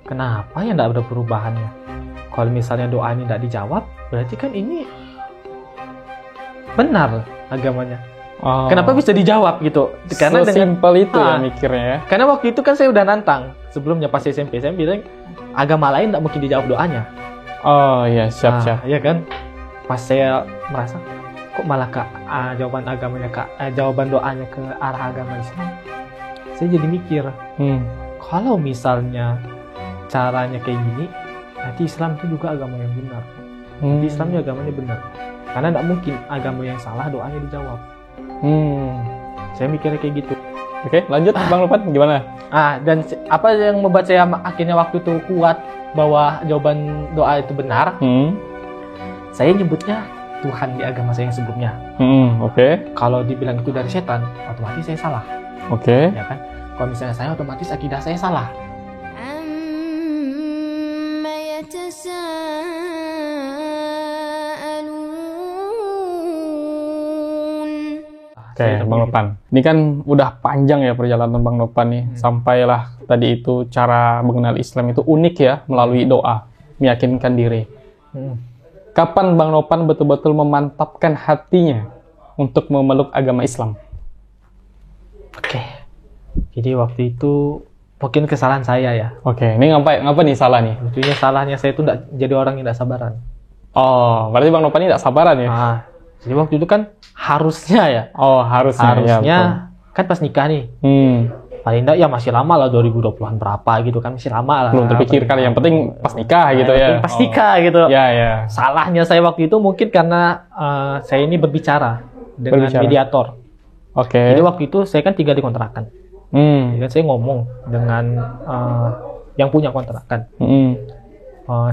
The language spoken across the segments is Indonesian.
kenapa ya nggak ada perubahannya? Kalau misalnya doa ini nggak dijawab, berarti kan ini benar agamanya. Kenapa bisa dijawab gitu? Karena simpel itu ya mikirnya ya. Karena waktu itu kan saya udah nantang sebelumnya pas SMP, saya bilang agama lain nggak mungkin dijawab doanya. Oh iya, siap. Iya kan? Pas saya merasa kok malah jawaban agamanya jawaban doanya ke arah agama Islam, saya jadi mikir, kalau misalnya caranya kayak gini, berarti Islam itu juga agama yang benar. Berarti Islam juga agamanya benar. Karena tidak mungkin agama yang salah doanya dijawab. Saya mikirnya kayak gitu. Oke, lanjut Bang Lopan, gimana? Dan apa yang membuat saya akhirnya waktu itu kuat bahwa jawaban doa itu benar? Saya nyebutnya Tuhan di agama saya yang sebelumnya. Oke. Kalau dibilang itu dari setan, otomatis saya salah. Oke. Ya kan? Kalau misalnya saya, otomatis akidah saya salah. Oke, Bang Lopan. Ini kan udah panjang ya perjalanan Bang Lopan nih. Sampailah tadi itu cara mengenal Islam itu unik ya, melalui doa, meyakinkan diri. Kapan Bang Lopan betul-betul memantapkan hatinya untuk memeluk agama Islam? Oke. Jadi waktu itu mungkin kesalahan saya ya. Oke, ini ngapa nih salah nih? Sebetulnya salahnya saya itu jadi orang yang tidak sabaran. Oh, berarti Bang Lopan ini tidak sabaran ya? Jadi waktu itu kan harusnya ya. Oh, harusnya ya, kan pas nikah nih. Paling enggak ya masih lama lah, 2020-an berapa gitu kan, masih lama lah. Belum terpikirkan, yang penting pas nikah gitu ya. Pas nikah gitu. Ya. Salahnya saya waktu itu mungkin karena saya ini berbicara dengan mediator. Oke. Jadi waktu itu saya kan tinggal di kontrakan. Jadi saya ngomong dengan yang punya kontrakan.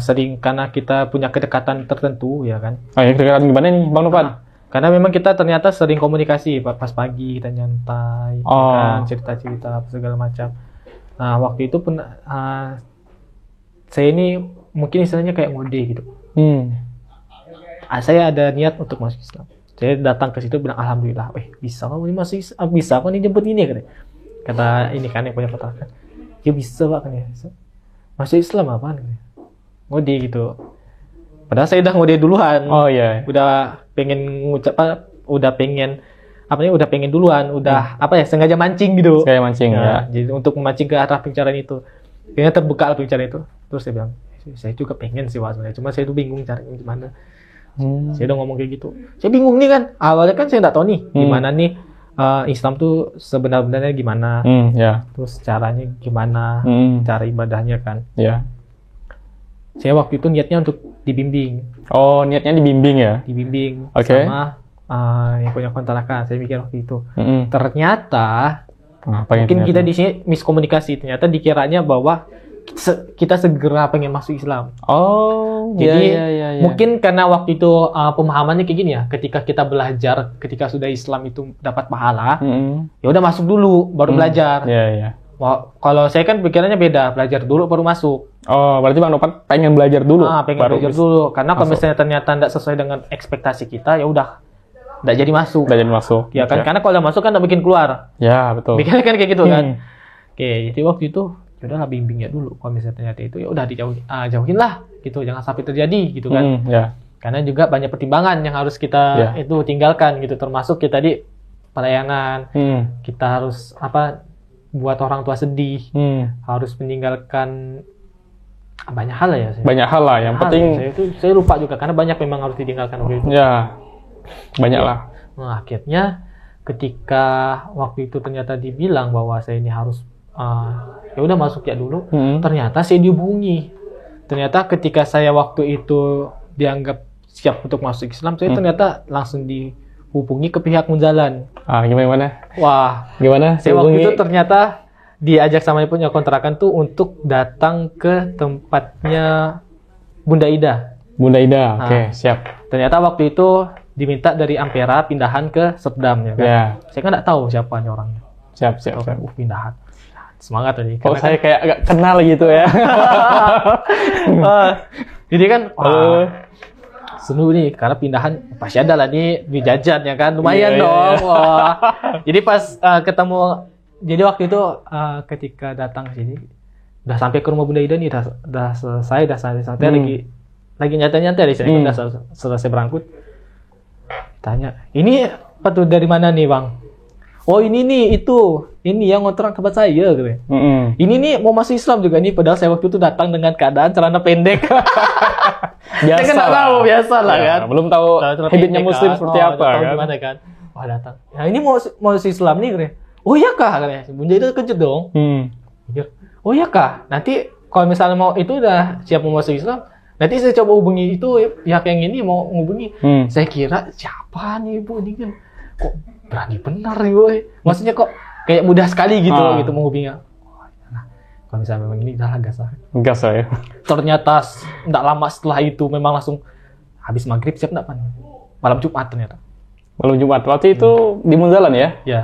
Sering karena kita punya kedekatan tertentu ya kan. Kedekatan gimana nih Bang Lopan? Karena memang kita ternyata sering komunikasi, pas pagi kita nyantai, kan, cerita-cerita segala macam. Nah waktu itu pun saya ini mungkin istilahnya kayak ngode gitu. Saya ada niat untuk masuk Islam. Saya datang ke situ bilang alhamdulillah, bisa kamu ini masih bisa kok nih jemput ini ya, kata ini kan yang punya kontrakan. Ya bisa Pak kan ya. Masuk Islam apaan? Ngode gitu. Padahal saya udah ngode duluan. Oh iya. Udah pengen udah pengen duluan, sengaja mancing gitu. Sengaja mancing ya. Jadi untuk memancing ke arah pembicaraan itu. Kayaknya terbuka pembicaraan itu. Terus saya bilang, saya juga pengen sih Pak sebenarnya. Cuma saya tuh bingung caranya gimana. Saya udah ngomong kayak gitu. Saya bingung nih kan. Awalnya kan saya nggak tahu nih gimana nih Islam tuh sebenarnya gimana. Terus caranya gimana, cara ibadahnya kan. Saya waktu itu niatnya untuk dibimbing. Oh, niatnya dibimbing ya? Dibimbing sama yang punya kontrakan. Saya mikir waktu itu. Ternyata mungkin kita di sini miskomunikasi. Ternyata dikiranya bahwa kita segera pengen masuk Islam. Oh, jadi mungkin karena waktu itu pemahamannya kayak gini ya. Ketika kita belajar, ketika sudah Islam itu dapat pahala, ya udah masuk dulu, baru belajar. Kalau saya kan pikirannya beda, belajar dulu baru masuk. Oh, berarti Bang Lopan pengen belajar dulu. Belajar dulu. Karena kalau misalnya ternyata tidak sesuai dengan ekspektasi kita, ya udah tidak jadi masuk. Ya kan, karena kalau udah masuk kan tidak bikin keluar. Ya betul. Bikinnya kan kayak gitu kan. Oke, jadi waktu itu udahlah bimbingnya dulu. Kalau misalnya ternyata itu ya udah jauhin lah, gitu. Jangan sampai terjadi, gitu kan. Karena juga banyak pertimbangan yang harus kita itu tinggalkan, gitu. Termasuk kita di pelayanan, kita harus buat orang tua sedih, harus meninggalkan banyak hal ya. Banyak hal lah, yang penting. Saya lupa juga karena banyak memang harus ditinggalkan waktu itu. Ya, banyak lah. Nah, akhirnya ketika waktu itu ternyata dibilang bahwa saya ini harus ya udah masuk ya dulu. Ternyata saya dihubungi. Ternyata ketika saya waktu itu dianggap siap untuk masuk Islam, saya ternyata langsung dihubungi ke pihak Munzalan. Gimana? Wah, gimana? Saya waktu itu ternyata diajak sama punya kontrakan tuh untuk datang ke tempatnya Bunda Ida. Oke, siap. Ternyata waktu itu diminta dari Ampera pindahan ke Sepdam ya kan. Saya kan nggak tahu siapa orangnya. Siap. Pindahan. Semangat tadi. Oh, saya kayak agak kenal gitu ya. Jadi kan seru nih karena pindahan pasti ada lah nih di jajan ya kan, lumayan dong. Jadi pas ketemu, jadi waktu itu ketika datang ke sini udah sampai ke rumah Bunda Ida nih, udah selesai, udah santai lagi nyantai di sini, udah selesai berangkut. Tanya, ini apa tuh, dari mana nih bang? Oh ini nih, ini yang ngontrak tempat saya gitu. Ini nih mau masuk Islam juga nih, padahal saya waktu itu datang dengan keadaan celana pendek. Biasa kan lah. Tahu, biasa lah kan. Belum tahu habitnya Muslim seperti apa kan. Gimana kan? Wah datang. Nah ini mau masuk Islam nih katanya. Oh iya kah katanya. Bunda itu kejut dong. Oh iya kah. Nanti kalau misalnya mau itu udah siap mau masuk Islam, nanti saya coba hubungi itu pihak yang ini mau ngubungi. Saya kira siapa nih ibu ini kan? Kok berani benar nih boy. Maksudnya kok kayak mudah sekali gitu menghubunginya. Nah, kalau misalnya memang ini udah gas lah ya. Ternyata tidak lama setelah itu memang langsung habis maghrib siap enggak pan? Malam Jumat ternyata. Malam Jumat. Waktu itu di Munzalan ya? Ya.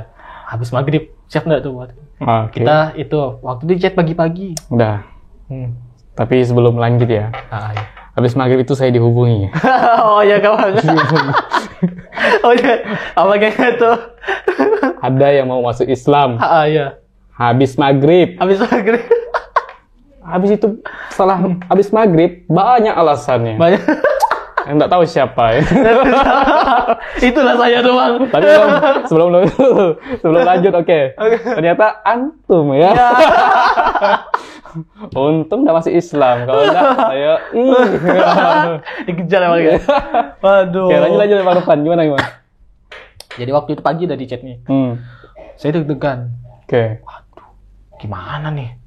Habis maghrib siap enggak tuh buat? Okay. Kita itu waktu itu chat pagi-pagi. Udah. Tapi sebelum lanjut ya. Iya. Habis maghrib itu saya dihubungi. Oh ya kawan. Oh ya, apa kayak itu? Ada yang mau masuk Islam. Iya. Habis maghrib. Habis itu setelah habis maghrib banyak alasannya. Enggak tahu siapa ya. Itulah saya doang. Tapi sebelum lanjut, oke. Ternyata antum ya. Untung udah masuk Islam. Kalau enggak saya dikejar emang ya. Waduh. Oke, lanjut Bang Nopan. Gimana? Jadi waktu itu pagi udah di chat nih. Saya deg-degan. Oke. Waduh, gimana nih?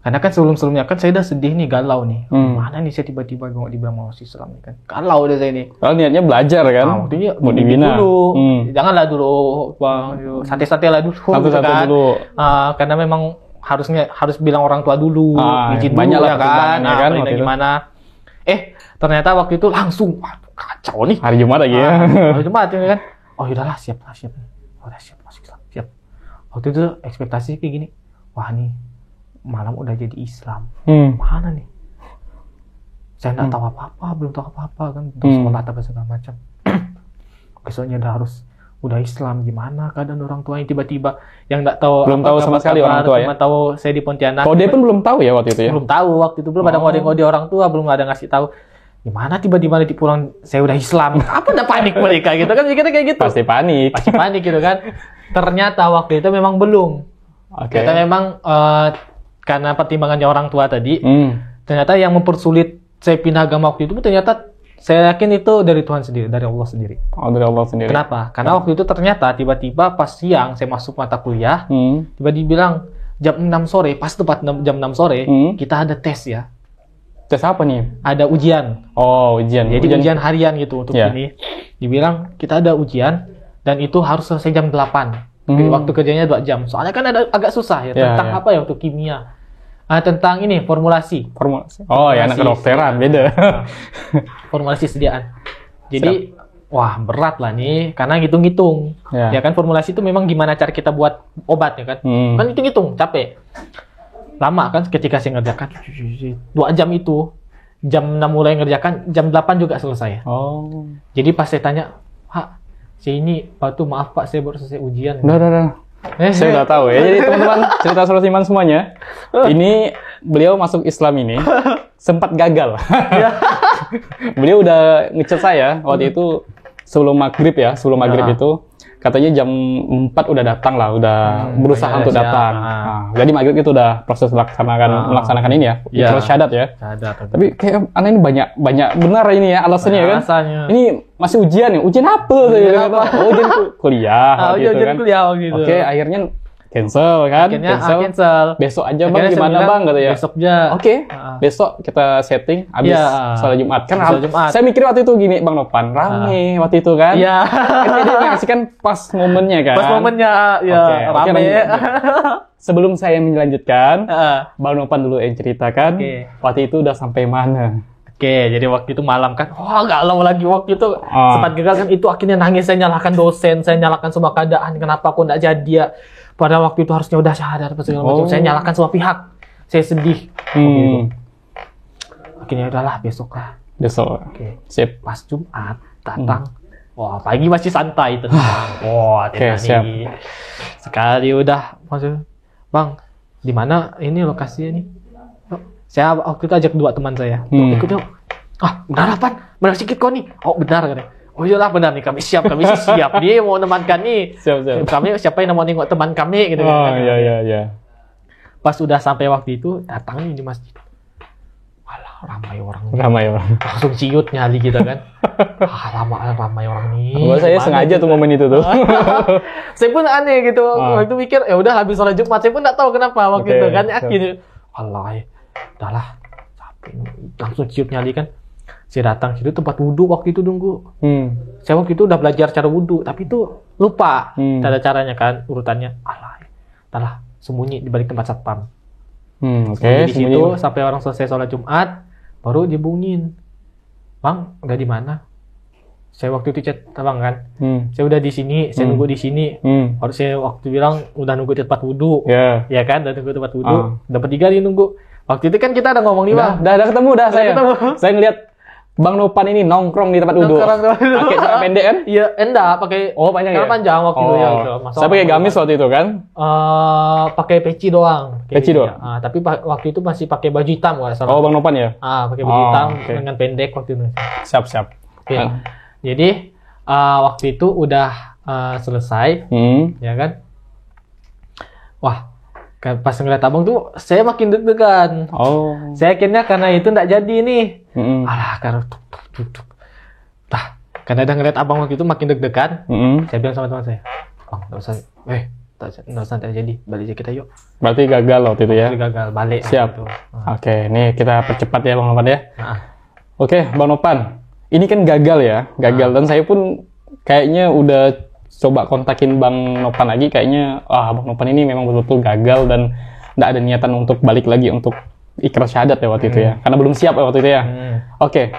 Karena kan sebelum-sebelumnya kan saya udah sedih nih, galau nih. Mana nih saya tiba-tiba mau dibilang mau masuk Islam nih kan. Galau udah saya nih. Kalau niatnya belajar kan? Waktunya mau dibina dulu. Janganlah dulu Bang, santai-santai lah dulu. Santai-santai dulu. Karena memang harus bilang orang tua dulu, izin banyak dulu lah ya kan. Kan Gimana? Ternyata waktu itu langsung kacau nih. Hari Jumat lagi ya. Hari Jumat ya kan. Oh udahlah siap. Udah siap masuk Islam. Siap. Waktu itu ekspektasi kayak gini. Wah nih malam udah jadi Islam. Mana nih? Saya nggak tahu apa-apa, belum tahu apa-apa kan. Terus sholat apa segala macam. Besoknya udah Islam, gimana keadaan orang tua yang tiba-tiba yang nggak tahu, belum tahu sama sekali orang tua ya. Cuma tahu saya di Pontianak. Kode pun belum tahu ya waktu itu ya. Belum tahu waktu itu, belum ada ngode-ngode orang tua, belum ada ngasih tahu. Gimana tiba-tiba nanti pulang saya udah Islam. Apa udah panik mereka gitu kan, kita kayak gitu. Pasti panik gitu kan. Ternyata waktu itu memang belum. Kita memang karena pertimbangannya orang tua tadi, ternyata yang mempersulit saya pindah agama waktu itu ternyata saya yakin itu dari Tuhan sendiri, dari Allah sendiri. Oh, dari Allah sendiri. Kenapa? Karena waktu itu ternyata tiba-tiba pas siang saya masuk mata kuliah, tiba-tiba bilang jam 6 sore, pas tepat jam 6 sore, kita ada tes ya. Tes apa nih? Ada ujian. Oh, ujian. Jadi ujian harian gitu untuk ini. Dibilang kita ada ujian dan itu harus selesai jam 8. Waktu kerjanya 2 jam. Soalnya kan ada agak susah ya tentang apa ya untuk kimia. Tentang ini formulasi. Oh ya, anak kedokteran beda. Formulasi sediaan. Jadi wah berat lah nih karena ngitung-ngitung. Ya kan formulasi itu memang gimana cara kita buat obat ya kan. Kan hitung-hitung capek. Lama kan ketika saya ngerjakan 2 jam itu. Jam 6 mulai ngerjakan, jam 8 juga selesai. Oh. Jadi pas saya tanya, "Pak, saya ini maaf Pak, saya baru selesai ujian." Udah. Saya udah tahu ya. Jadi teman-teman cerita Sulaiman semuanya. Ini beliau masuk Islam ini sempat gagal. Beliau udah ngechat saya waktu itu sebelum maghrib itu katanya jam 4 udah datang lah, udah berusaha untuk datang. Jadi maghrib itu udah proses melaksanakan ini ya, proses syahadat ya. Tapi kayak aneh ini banyak benar ini ya alasannya kan. Ini masih ujian ya, ujian apa? Oh, ujian kuliah. Ujian kuliah gitu. Oke, akhirnya cancel kan? Cancel. Besok aja Bang, gimana Bang katanya. Besok aja. Oke. Besok kita setting habis sholat Jumat. Kan saya mikir waktu itu gini Bang Nopan, rame waktu itu kan. Iya. Kan dia ngasih kan pas momennya kan. Pas momennya ya rame. Sebelum saya melanjutkan, Bang Nopan dulu yang ceritakan. Waktu itu udah sampai mana? Oke, jadi waktu itu malam kan, galau lagi waktu itu. Sempat gagal kan, itu akhirnya nangis, saya nyalahkan dosen, saya nyalahkan semua keadaan, kenapa aku nggak jadi ya. Pada waktu itu harusnya udah syahadat apa segala macam. Saya nyalahkan semua pihak. Saya sedih. Akhirnya udahlah besok lah. Oke. Sip. Pas Jumat datang. Wah, pagi masih santai itu. Wah, siap. Sekali udah masuk. Bang, di mana ini lokasinya nih? Saya waktu itu ajak 2 teman saya. Ikut yuk. Benar Pan? Benar sikit kau nih. Oh benar katanya. Oh iyalah benar nih, kami siap nih mau menemankan nih. Siap. Kami siapa yang mau nengok teman kami gitu kan. Iya. Pas udah sampai waktu itu datang nih di masjid. Walah ramai orang. Langsung ciut nyali kita kan. Ramai orang nih. Saya sengaja tuh momen itu tuh. Saya pun aneh gitu. Waktu mikir ya udah habis sholat Jumat, saya pun enggak tahu kenapa waktu itu kan yakin. Walah, udahlah. Capek langsung ciut nyali kan. Saya datang situ tempat wudhu waktu itu nunggu. Saya waktu itu udah belajar cara wudhu, tapi itu lupa cara caranya kan urutannya. Entahlah sembunyi di balik tempat satpam. Di situ sampai orang selesai sholat Jumat, baru dibungin. Bang, udah di mana? Saya waktu itu chat abang kan. Saya udah di sini, saya nunggu di sini. Harus saya waktu bilang udah nunggu di tempat wudhu. Ya kan, udah nunggu tempat wudhu. Dapat 3 dia nunggu. Waktu itu kan kita ada ngomong nih bang. Udah ketemu saya. Saya ngeliat Bang Nopan ini nongkrong di tempat wudhu. Pakai celana pendek kan? Iya, enggak pakai. Panjang ya? Panjang waktu itu ya. Saya pakai gamis waktu itu kan? Pakai peci doang. Peci doang. Tapi waktu itu masih pakai baju hitam nggak salah. Bang Nopan ya? Pakai baju hitam dengan pendek waktu itu. Siap. Oke. Jadi waktu itu udah selesai, ya kan? Wah. Pas ngeliat abang tuh, saya makin deg-degan. Saya akhirnya karena itu nggak jadi nih. Karena duduk. Karena udah ngeliat abang waktu itu makin deg-degan. Saya bilang sama teman saya, Bang, nggak usah jadi, balik aja kita yuk. Berarti gagal waktu itu ya? Gagal, balik. Siap. Gitu. Oke, nih kita percepat ya Bang Nopan ya. Oke, Bang Nopan, ini kan gagal ya, dan saya pun kayaknya udah coba kontakin Bang Nopan lagi, kayaknya Bang Nopan ini memang betul-betul gagal dan nggak ada niatan untuk balik lagi untuk ikrar syahadat ya waktu itu ya, karena belum siap ya waktu itu ya. Oke.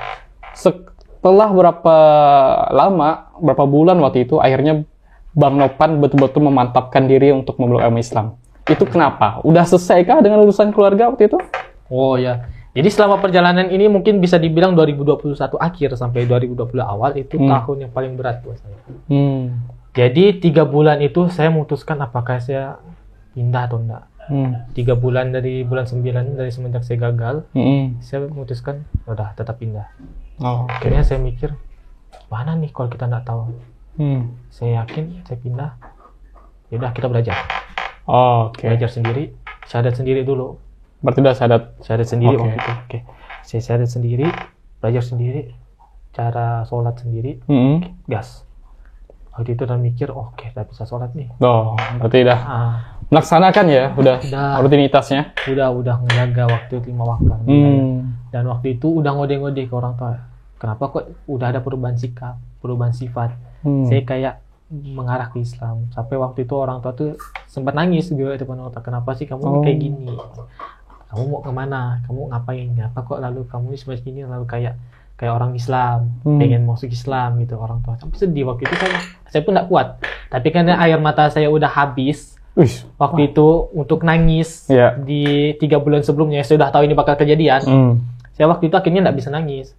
Setelah berapa bulan waktu itu, akhirnya Bang Nopan betul-betul memantapkan diri untuk memeluk agama Islam. Itu kenapa? Udah selesai kah dengan urusan keluarga waktu itu? Oh ya. Jadi selama perjalanan ini mungkin bisa dibilang 2021 akhir sampai 2020 awal itu tahun yang paling berat buat saya. Jadi 3 bulan itu saya memutuskan apakah saya pindah atau enggak. 3 bulan dari bulan 9 dari semenjak saya gagal, saya memutuskan udah tetap pindah. Akhirnya saya mikir, mana nih kalau kita enggak tahu. Saya yakin saya pindah. Ya udah kita belajar. Belajar sendiri, syahadat sendiri dulu. Berarti udah syahadat sendiri waktu itu. Saya syahadat sendiri, belajar sendiri, cara sholat sendiri, gas. Waktu itu udah mikir, udah bisa sholat nih. Berarti udah melaksanakan ya, udah rutinitasnya. Udah ngejaga waktu 5 waktu. Dan waktu itu udah ngode-ngode ke orang tua. Kenapa kok udah ada perubahan sikap, perubahan sifat. Saya kayak mengarah ke Islam. Sampai waktu itu orang tua tuh sempat nangis juga depan orang tua. Kenapa sih kamu kayak gini? Kamu mau kemana? Kamu ngapain? Apa kok lalu kamu semacam gini, lalu kayak orang Islam, pengen masuk Islam gitu orang tua. Sampai sedih waktu itu saya pun nggak kuat. Tapi karena air mata saya udah habis waktu itu untuk nangis di 3 bulan sebelumnya, saya sudah tahu ini bakal kejadian. Saya waktu itu akhirnya nggak bisa nangis.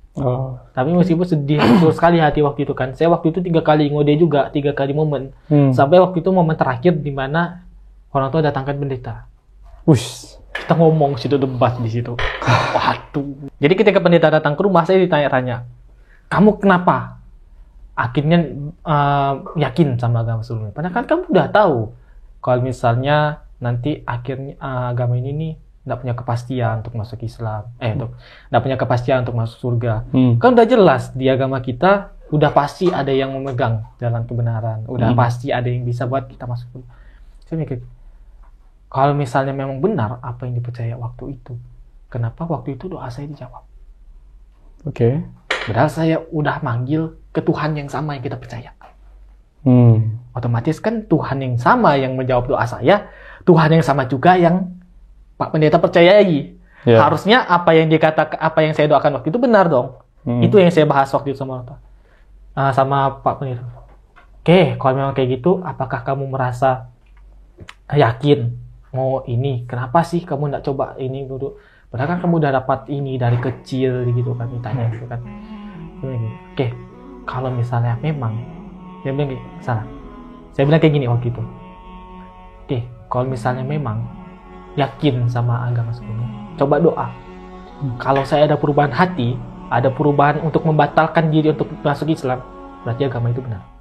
Tapi meskipun sedih betul sekali hati waktu itu kan. Saya waktu itu 3 kali ngode juga, 3 kali momen. Sampai waktu itu momen terakhir di mana orang tua datangkan pendeta. Kita ngomong situ, debat di situ. Waduh. Jadi ketika pendeta datang ke rumah, saya ditanya-tanya, kamu kenapa akhirnya yakin sama agama sebelumnya? Padahal kan kamu udah tahu kalau misalnya nanti akhirnya agama ini nih nggak punya kepastian untuk masuk Islam, nggak punya kepastian untuk masuk surga. Kan udah jelas di agama kita udah pasti ada yang memegang jalan kebenaran, udah pasti ada yang bisa buat kita masuk. Saya mikir, kalau misalnya memang benar apa yang dipercaya waktu itu, kenapa waktu itu doa saya dijawab? Padahal saya udah manggil ke Tuhan yang sama yang kita percaya. Otomatis kan Tuhan yang sama yang menjawab doa saya, Tuhan yang sama juga yang Pak Pendeta percayai. Harusnya apa yang dikatakan, apa yang saya doakan waktu itu benar dong. Itu yang saya bahas waktu itu sama Pak Pendeta. Kalau memang kayak gitu, apakah kamu merasa yakin mau ini? Kenapa sih kamu nggak coba ini dulu? Padahal kan kamu udah dapat ini dari kecil gitu kan, ditanya gitu kan. Kalau misalnya memang, dia bilang salah. Saya bilang kayak gini waktu itu. Kalau misalnya memang yakin sama agama sebelumnya, coba doa. Kalau saya ada perubahan hati, ada perubahan untuk membatalkan diri untuk masuk Islam, berarti agama itu benar.